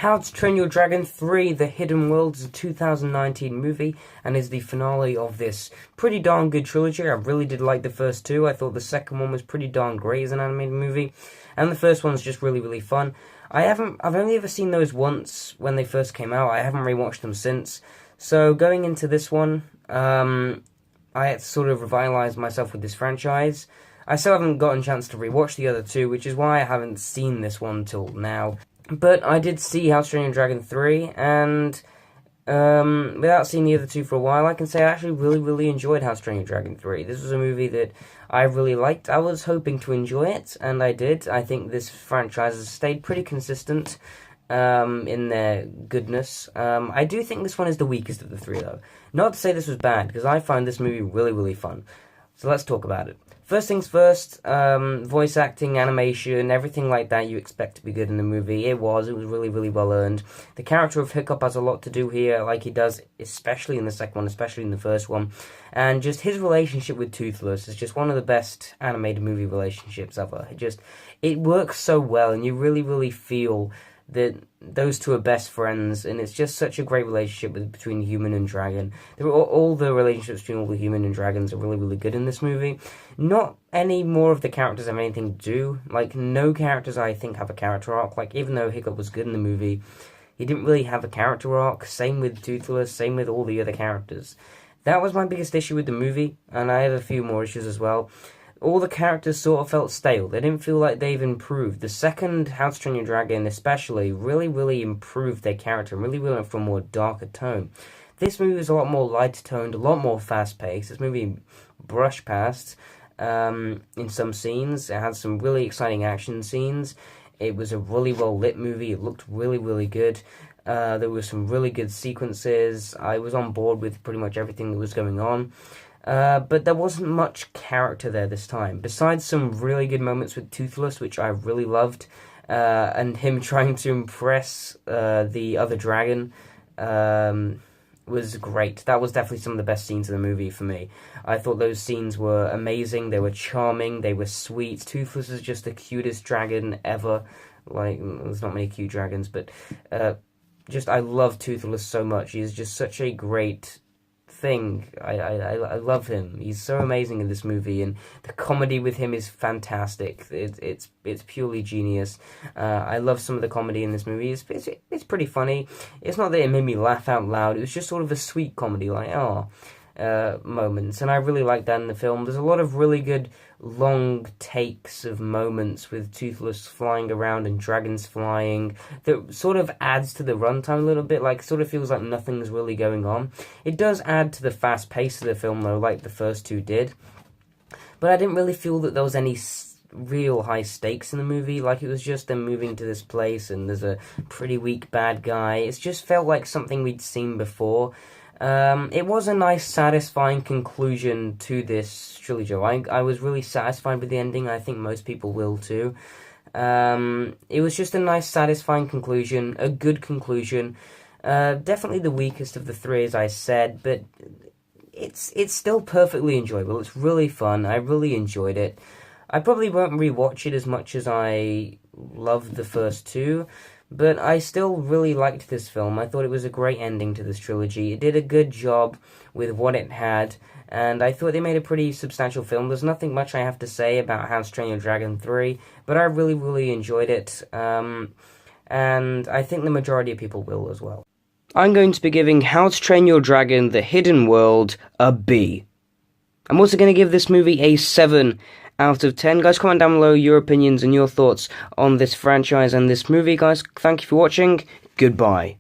How to Train Your Dragon 3 The Hidden World is a 2019 movie and is the finale of this pretty darn good trilogy. I really did like the first two. I thought the second one was pretty darn great as an animated movie, and the first one's just really fun. I've only ever seen those once when they first came out. I haven't rewatched them since. So going into this one, I had to sort of revitalize myself with this franchise. I still haven't gotten a chance to rewatch the other two, which is why I haven't seen this one till now. But I did see How to Train Your Dragon 3, and without seeing the other two for a while, I can say I actually really enjoyed How to Train Your Dragon 3. This was a movie that I really liked. I was hoping to enjoy it, and I did. I think this franchise has stayed pretty consistent in their goodness. I do think this one is the weakest of the three, though. Not to say this was bad, because I find this movie really fun. So let's talk about it. First things first, voice acting, animation, everything like that you expect to be good in the movie. It was really well earned. The character of Hiccup has a lot to do here, like he does, especially in the second one, especially in the first one. And just his relationship with Toothless is just one of the best animated movie relationships ever. It works so well, and you really feel that those two are best friends, and it's just such a great relationship between human and dragon. All the relationships between all the human and dragons are really good in this movie. Not any more of the characters have anything to do. Like, no characters I think have a character arc. Like, even though Hiccup was good in the movie, he didn't really have a character arc. Same with Toothless, same with all the other characters. That was my biggest issue with the movie, and I have a few more issues as well. All the characters sort of felt stale. They didn't feel like they've improved. The second How to Train Your Dragon especially really improved their character, really went for a more darker tone. This movie was a lot more lighter toned, a lot more fast paced. This movie brushed past in some scenes. It had some really exciting action scenes. It was a really well lit movie. It looked really good. There were some really good sequences. I was on board with pretty much everything that was going on. But there wasn't much character there this time. Besides some really good moments with Toothless, which I really loved, and him trying to impress the other dragon was great. That was definitely some of the best scenes in the movie for me. I thought those scenes were amazing. They were charming. They were sweet. Toothless is just the cutest dragon ever. Like, there's not many cute dragons, but I love Toothless so much. He's just such a great thing. I love him. He's so amazing in this movie, and the comedy with him is fantastic. It's purely genius. I love some of the comedy in this movie. It's pretty funny. It's not that it made me laugh out loud. It was just sort of a sweet comedy, like moments, and I really like that in the film. There's a lot of really good long takes of moments with Toothless flying around and dragons flying that sort of adds to the runtime a little bit. Like, sort of feels like nothing's really going on. It does add to the fast pace of the film, though, like the first two did. But I didn't really feel that there was any real high stakes in the movie. Like, it was just them moving to this place and there's a pretty weak bad guy. It just felt like something we'd seen before. It was a nice, satisfying conclusion to this trilogy. I was really satisfied with the ending. I think most people will too. It was just a nice, satisfying conclusion, a good conclusion. Definitely the weakest of the three, as I said, but it's still perfectly enjoyable. It's really fun. I really enjoyed it. I probably won't rewatch it as much as I loved the first two, but I still really liked this film. I thought it was a great ending to this trilogy. It did a good job with what it had, and I thought they made a pretty substantial film. There's nothing much I have to say about How to Train Your Dragon 3, but I really enjoyed it, and I think the majority of people will as well. I'm going to be giving How to Train Your Dragon The Hidden World a B. I'm also going to give this movie a 7 out of 10. Guys, comment down below your opinions and your thoughts on this franchise and this movie. Guys, thank you for watching. Goodbye.